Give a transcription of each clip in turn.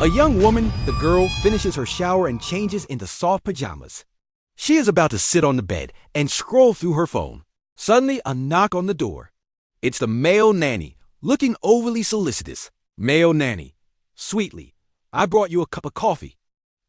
A young woman, the girl, finishes her shower and changes into soft pajamas. She is about to sit on the bed and scroll through her phone. Suddenly, a knock on the door. It's the male nanny, looking overly solicitous. Male nanny, sweetly, I brought you a cup of coffee.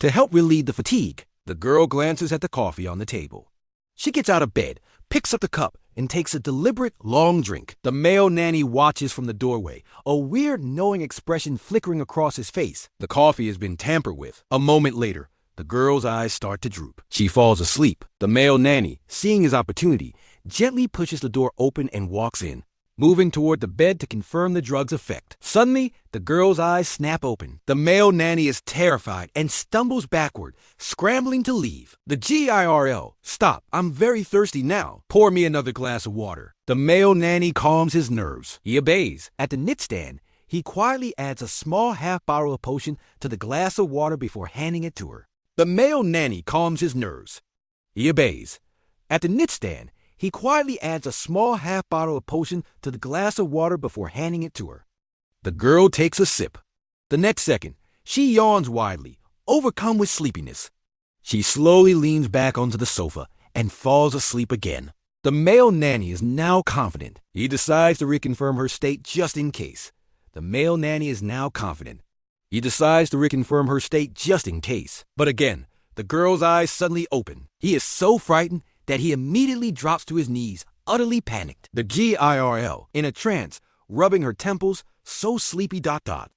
To help relieve the fatigue, the girl glances at the coffee on the table. She gets out of bed, picks up the cup, and takes a deliberate, long drink. The male nanny watches from the doorway, a weird, knowing expression flickering across his face. The coffee has been tampered with. A moment later, the girl's eyes start to droop. She falls asleep. The male nanny, seeing his opportunity, gently pushes the door open and walks in, moving toward the bed to confirm the drug's effect. Suddenly, the girl's eyes snap open. The male nanny is terrified and stumbles backward, scrambling to leave. The GIRL, stop, I'm very thirsty now. Pour me another glass of water. The male nanny calms his nerves. He obeys. At the nightstand, he quietly adds a small half bottle of potion to the glass of water before handing it to her. The male nanny calms his nerves. He obeys. At the nightstand, he quietly adds a small half bottle of potion to the glass of water before handing it to her. The girl takes a sip. The next second, she yawns widely, overcome with sleepiness. She slowly leans back onto the sofa and falls asleep again. The male nanny is now confident. He decides to reconfirm her state just in case. The male nanny is now confident. He decides to reconfirm her state just in case. But again, the girl's eyes suddenly open. He is so frightened that he immediately drops to his knees, utterly panicked. The GIRL, in a trance, rubbing her temples, so sleepy ...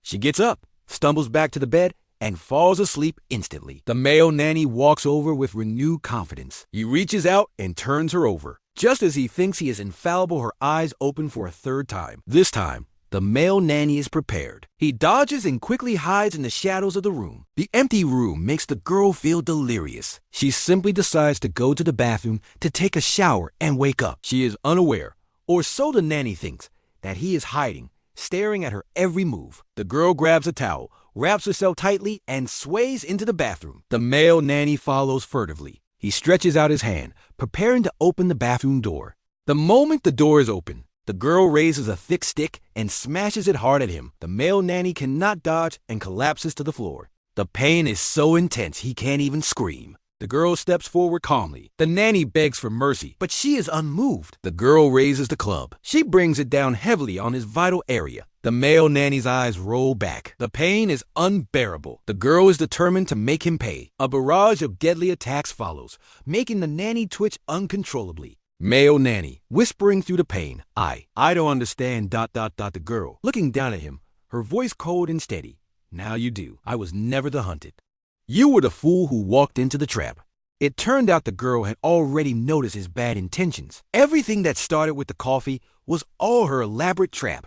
She gets up, stumbles back to the bed, and falls asleep instantly. The male nanny walks over with renewed confidence. He reaches out and turns her over. Just as he thinks he is infallible, her eyes open for a third time. This time, the male nanny is prepared. He dodges and quickly hides in the shadows of the room. The empty room makes the girl feel delirious. She simply decides to go to the bathroom to take a shower and wake up. She is unaware, or so the nanny thinks, that he is hiding, staring at her every move. The girl grabs a towel, wraps herself tightly, and sways into the bathroom. The male nanny follows furtively. He stretches out his hand, preparing to open the bathroom door. The moment the door is open, the girl raises a thick stick and smashes it hard at him. The male nanny cannot dodge and collapses to the floor. The pain is so intense he can't even scream. The girl steps forward calmly. The nanny begs for mercy, but she is unmoved. The girl raises the club. She brings it down heavily on his vital area. The male nanny's eyes roll back. The pain is unbearable. The girl is determined to make him pay. A barrage of deadly attacks follows, making the nanny twitch uncontrollably. Male nanny, whispering through the pain, I don't understand ... The girl, looking down at him, her voice cold and steady. Now you do. I was never the hunted. You were the fool who walked into the trap. It turned out the girl had already noticed his bad intentions. Everything that started with the coffee was all her elaborate trap.